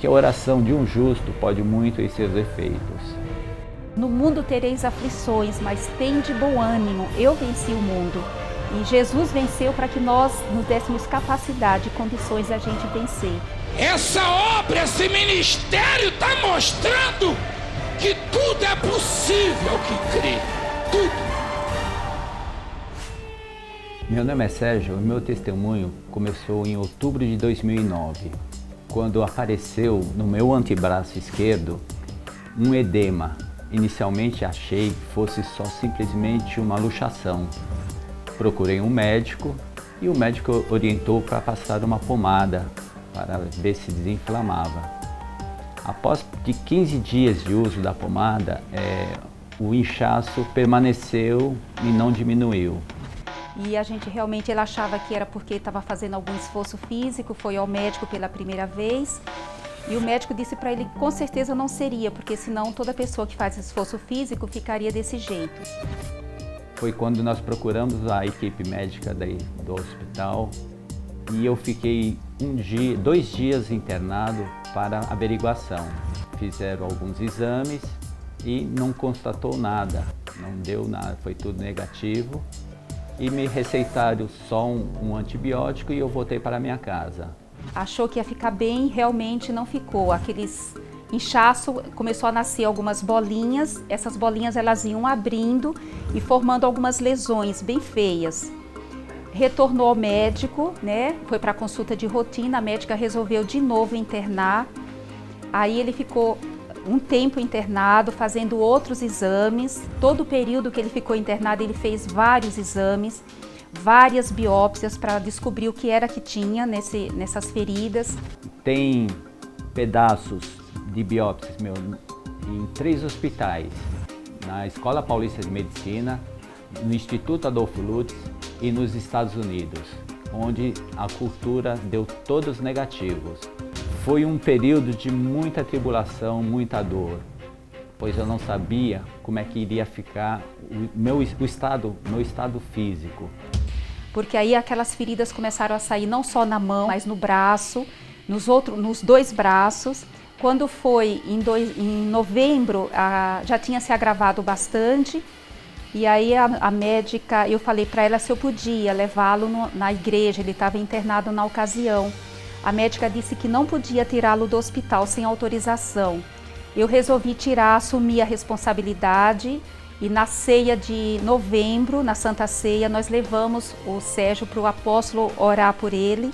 que a oração de um justo pode muito em seus efeitos. No mundo tereis aflições, mas tende bom ânimo, eu venci o mundo. E Jesus venceu para que nós nos dessemos capacidade e condições a gente vencer. Essa obra, esse ministério está mostrando que tudo é possível que crê. Tudo. Meu nome é Sérgio e meu testemunho começou em outubro de 2009, quando apareceu no meu antebraço esquerdo um edema. Inicialmente achei que fosse só simplesmente uma luxação. Procurei um médico e o médico orientou para passar uma pomada para ver se desinflamava. Após de 15 dias de uso da pomada, o inchaço permaneceu e não diminuiu. E a gente realmente, ele achava que era porque estava fazendo algum esforço físico, foi ao médico pela primeira vez. E o médico disse para ele que com certeza não seria, porque senão toda pessoa que faz esforço físico ficaria desse jeito. Foi quando nós procuramos a equipe médica do hospital e eu fiquei 2 dias internado para averiguação. Fizeram alguns exames e não constatou nada, não deu nada, foi tudo negativo. E me receitaram só um antibiótico e eu voltei para minha casa. Achou que ia ficar bem, realmente não ficou. Aqueles inchaço, começou a nascer algumas bolinhas, essas bolinhas elas iam abrindo e formando algumas lesões bem feias. Retornou ao médico, né? Foi para consulta de rotina, a médica resolveu de novo internar. Aí ele ficou um tempo internado, fazendo outros exames. Todo o período que ele ficou internado, ele fez vários exames, várias biópsias para descobrir o que era que tinha nessas feridas. Tem pedaços de biópsias em 3 hospitais, na Escola Paulista de Medicina, no Instituto Adolfo Lutz e nos Estados Unidos, onde a cultura deu todos negativos. Foi um período de muita tribulação, muita dor, pois eu não sabia como é que iria ficar o meu estado físico. Porque aí aquelas feridas começaram a sair não só na mão, mas no braço, nos 2 braços. Quando foi em novembro, já tinha se agravado bastante. E aí a médica, eu falei para ela se eu podia levá-lo na igreja, ele estava internado na ocasião. A médica disse que não podia tirá-lo do hospital sem autorização. Eu resolvi tirar, assumir a responsabilidade e na ceia de novembro, na Santa Ceia, nós levamos o Sérgio para o apóstolo orar por ele.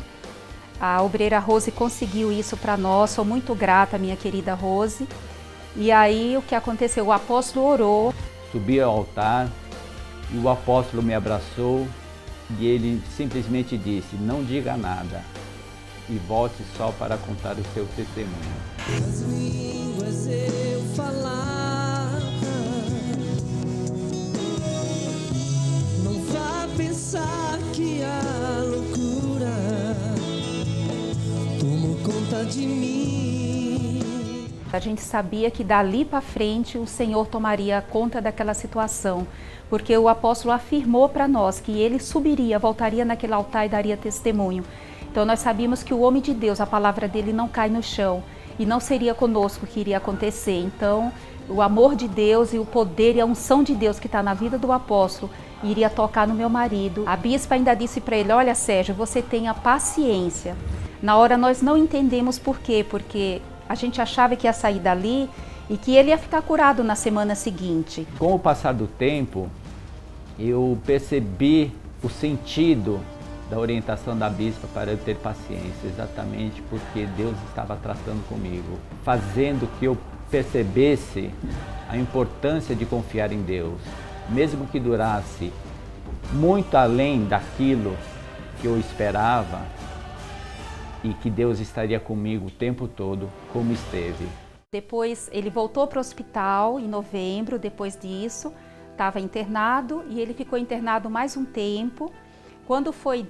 A obreira Rose conseguiu isso para nós, sou muito grata, minha querida Rose. E aí o que aconteceu? O apóstolo orou. Subi ao altar e o apóstolo me abraçou e ele simplesmente disse: não diga nada e volte só para contar o seu testemunho. As línguas eu falava, não vá pensar que a loucura tomou conta de mim. A gente sabia que dali para frente o Senhor tomaria conta daquela situação, porque o apóstolo afirmou para nós que ele subiria, voltaria naquele altar e daria testemunho. Então nós sabíamos que o homem de Deus, a palavra dele não cai no chão e não seria conosco que iria acontecer. Então o amor de Deus e o poder e a unção de Deus que está na vida do apóstolo iria tocar no meu marido. A bispa ainda disse para ele: olha Sérgio, você tenha paciência. Na hora nós não entendemos por quê, porque a gente achava que ia sair dali e que ele ia ficar curado na semana seguinte. Com o passar do tempo, eu percebi o sentido da orientação da bispa para eu ter paciência, exatamente porque Deus estava tratando comigo, fazendo que eu percebesse a importância de confiar em Deus, mesmo que durasse muito além daquilo que eu esperava, e que Deus estaria comigo o tempo todo, como esteve. Depois ele voltou para o hospital em novembro, depois disso, estava internado e ele ficou internado mais um tempo. Quando foi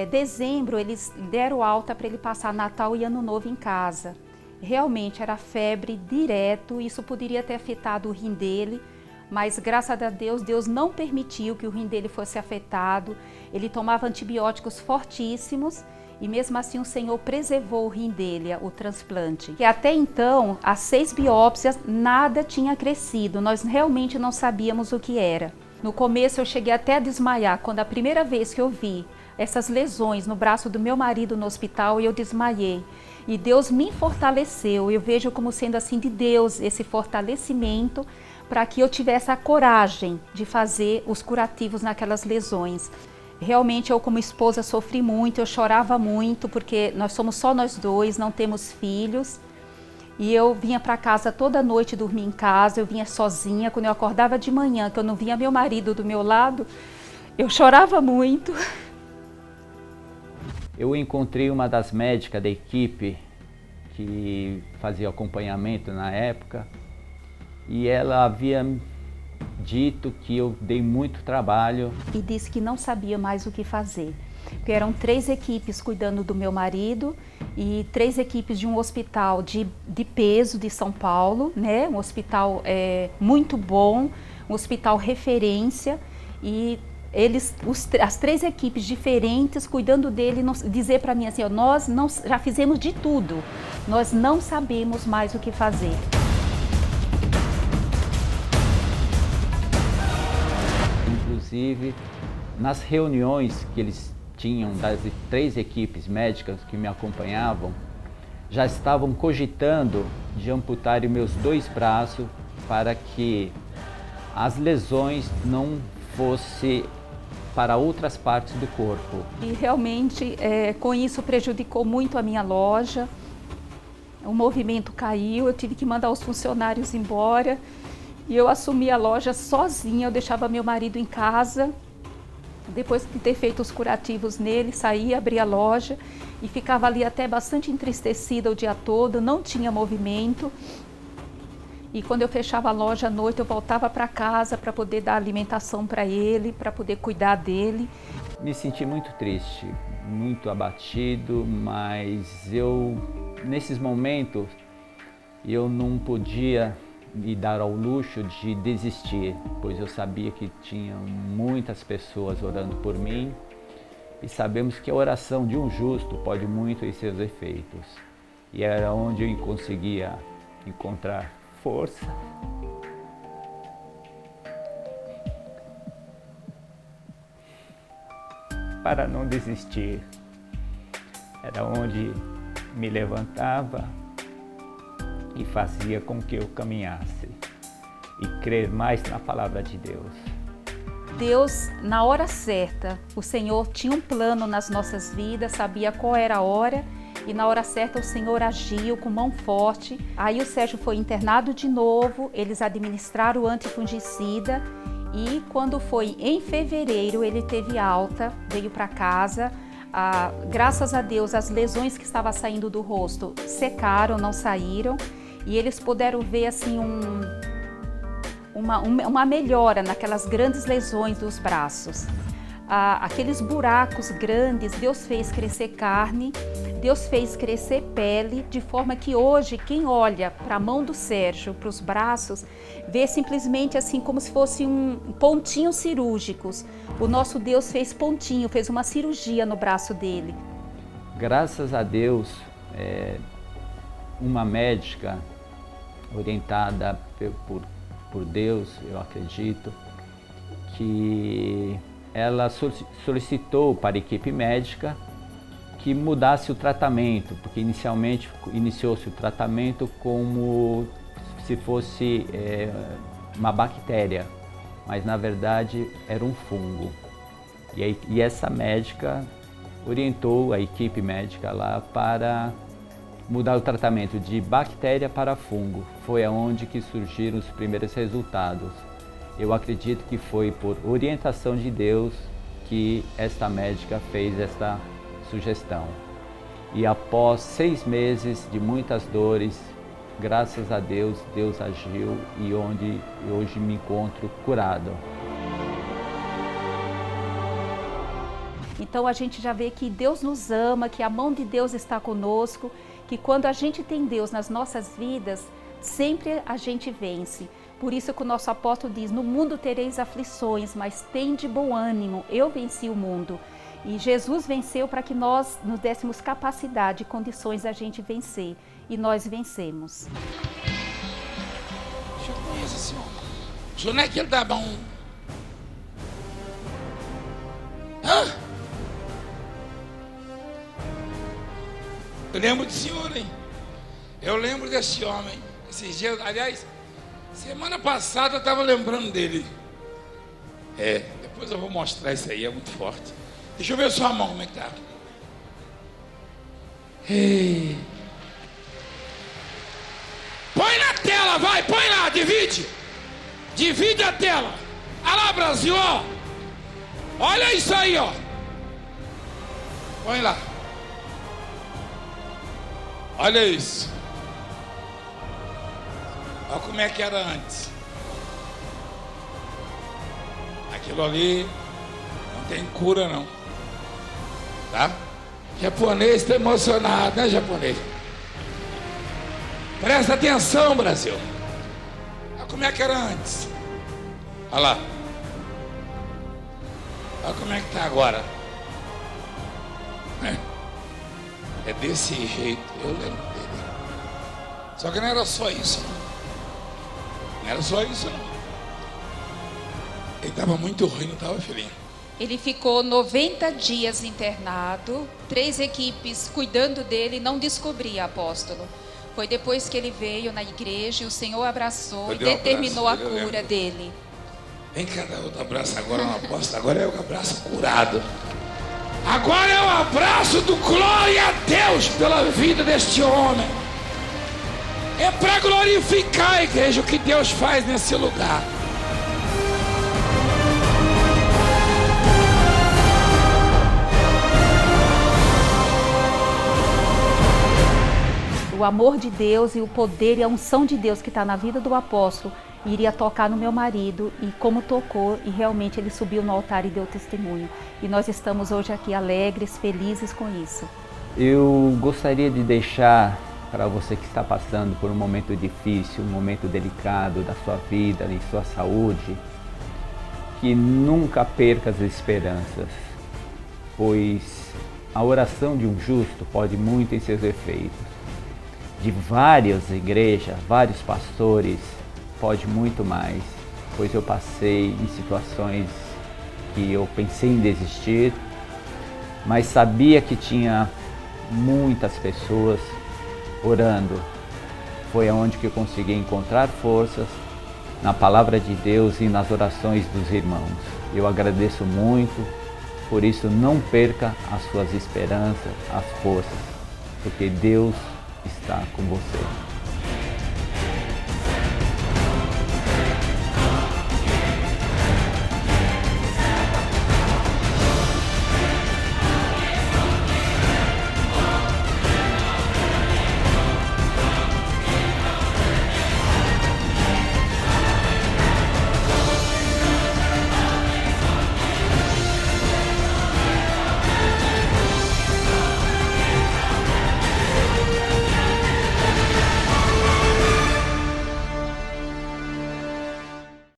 dezembro, eles deram alta para ele passar Natal e Ano Novo em casa. Realmente era febre direto, isso poderia ter afetado o rim dele, mas graças a Deus, Deus não permitiu que o rim dele fosse afetado. Ele tomava antibióticos fortíssimos E mesmo assim o Senhor preservou o rim dele, o transplante. E até então, as 6 biópsias, nada tinha crescido, nós realmente não sabíamos o que era. No começo eu cheguei até a desmaiar, quando a primeira vez que eu vi essas lesões no braço do meu marido no hospital, eu desmaiei. E Deus me fortaleceu, eu vejo como sendo assim de Deus esse fortalecimento para que eu tivesse a coragem de fazer os curativos naquelas lesões. Realmente eu como esposa sofri muito, eu chorava muito porque nós somos só nós dois, não temos filhos. E eu vinha para casa toda noite dormir em casa, eu vinha sozinha. Quando eu acordava de manhã, que eu não via meu marido do meu lado, eu chorava muito. Eu encontrei uma das médicas da equipe que fazia acompanhamento na época e ela havia dito que eu dei muito trabalho. E disse que não sabia mais o que fazer, porque eram 3 equipes cuidando do meu marido e 3 equipes de um hospital de peso de São Paulo, né? Um hospital muito bom, um hospital referência, e as 3 equipes diferentes cuidando dele, dizer para mim assim, ó, nós já fizemos de tudo, nós não sabemos mais o que fazer. Inclusive, nas reuniões que eles tinham das 3 equipes médicas que me acompanhavam, já estavam cogitando de amputar meus 2 braços para que as lesões não fossem para outras partes do corpo. E realmente, com isso prejudicou muito a minha loja, o movimento caiu, eu tive que mandar os funcionários embora e eu assumi a loja sozinha, eu deixava meu marido em casa. Depois de ter feito os curativos nele, saía, abria a loja e ficava ali até bastante entristecida o dia todo, não tinha movimento. E quando eu fechava a loja à noite, eu voltava para casa para poder dar alimentação para ele, para poder cuidar dele. Me senti muito triste, muito abatido, mas nesses momentos, eu não podia me dar ao luxo de desistir, pois eu sabia que tinha muitas pessoas orando por mim e sabemos que a oração de um justo pode muito em seus efeitos. E era onde eu conseguia encontrar força para não desistir. Era onde me levantava e fazia com que eu caminhasse e crer mais na palavra de Deus. Deus, na hora certa, o Senhor tinha um plano nas nossas vidas, sabia qual era a hora e na hora certa o Senhor agiu com mão forte. Aí o Sérgio foi internado de novo, eles administraram o antifungicida e quando foi em fevereiro ele teve alta, veio para casa. Graças a Deus as lesões que estavam saindo do rosto secaram, não saíram. E eles puderam ver assim uma melhora naquelas grandes lesões dos braços. Aqueles buracos grandes, Deus fez crescer carne, Deus fez crescer pele, de forma que hoje quem olha para a mão do Sérgio, para os braços, vê simplesmente assim como se fossem pontinhos cirúrgicos. O nosso Deus fez pontinho, fez uma cirurgia no braço dele. Graças a Deus, uma médica orientada por Deus, eu acredito, que ela solicitou para a equipe médica que mudasse o tratamento, porque inicialmente iniciou-se o tratamento como se fosse uma bactéria, mas na verdade era um fungo. E essa médica orientou a equipe médica lá para mudar o tratamento de bactéria para fungo. Foi aonde que surgiram os primeiros resultados. Eu acredito que foi por orientação de Deus que esta médica fez esta sugestão. E após 6 meses de muitas dores, graças a Deus, Deus agiu e onde hoje me encontro curado. Então a gente já vê que Deus nos ama, que a mão de Deus está conosco, que quando a gente tem Deus nas nossas vidas, sempre a gente vence. Por isso que o nosso apóstolo diz, no mundo tereis aflições, mas tende bom ânimo, eu venci o mundo. E Jesus venceu para que nós nos dessemos capacidade e condições a gente vencer. E nós vencemos. Eu conheço esse homem. O senhor não é aquele da mão? Hã? Eu lembro do senhor, hein? Eu lembro desse homem. Esses dias, aliás, semana passada eu estava lembrando dele. Depois eu vou mostrar isso aí, é muito forte. Deixa eu ver sua mão, como é que tá. Ei. Põe na tela, vai, põe lá, divide. Divide a tela. Olha lá, Brasil, ó. Olha isso aí, ó. Põe lá. Olha isso. Olha como é que era antes. Aquilo ali não tem cura, não. Tá? Japonês está emocionado, né, japonês? Presta atenção, Brasil. Olha como é que era antes. Olha lá. Olha como é que tá agora. É desse jeito, eu lembro dele. Só que não era só isso, não. Não era só isso, não. Ele estava muito ruim, não estava, filhinho? Ele ficou 90 dias internado, 3 equipes cuidando dele, não descobria, apóstolo. Foi depois que ele veio na igreja e o Senhor abraçou e determinou a cura dele. Vem cá, dar outro abraço agora, não aposto. Agora é o abraço curado. Agora é o abraço do glória a Deus pela vida deste homem. É para glorificar a igreja o que Deus faz nesse lugar. O amor de Deus e o poder e a unção de Deus que está na vida do apóstolo iria tocar no meu marido, e como tocou, e realmente ele subiu no altar e deu testemunho. E nós estamos hoje aqui alegres, felizes com isso. Eu gostaria de deixar para você que está passando por um momento difícil, um momento delicado da sua vida, em sua saúde, que nunca perca as esperanças, pois a oração de um justo pode muito em seus efeitos. De várias igrejas, vários pastores, pode muito mais, pois eu passei em situações que eu pensei em desistir, mas sabia que tinha muitas pessoas orando. Foi aonde que eu consegui encontrar forças na palavra de Deus e nas orações dos irmãos. Eu agradeço muito, por isso não perca as suas esperanças, as forças, porque Deus está com você.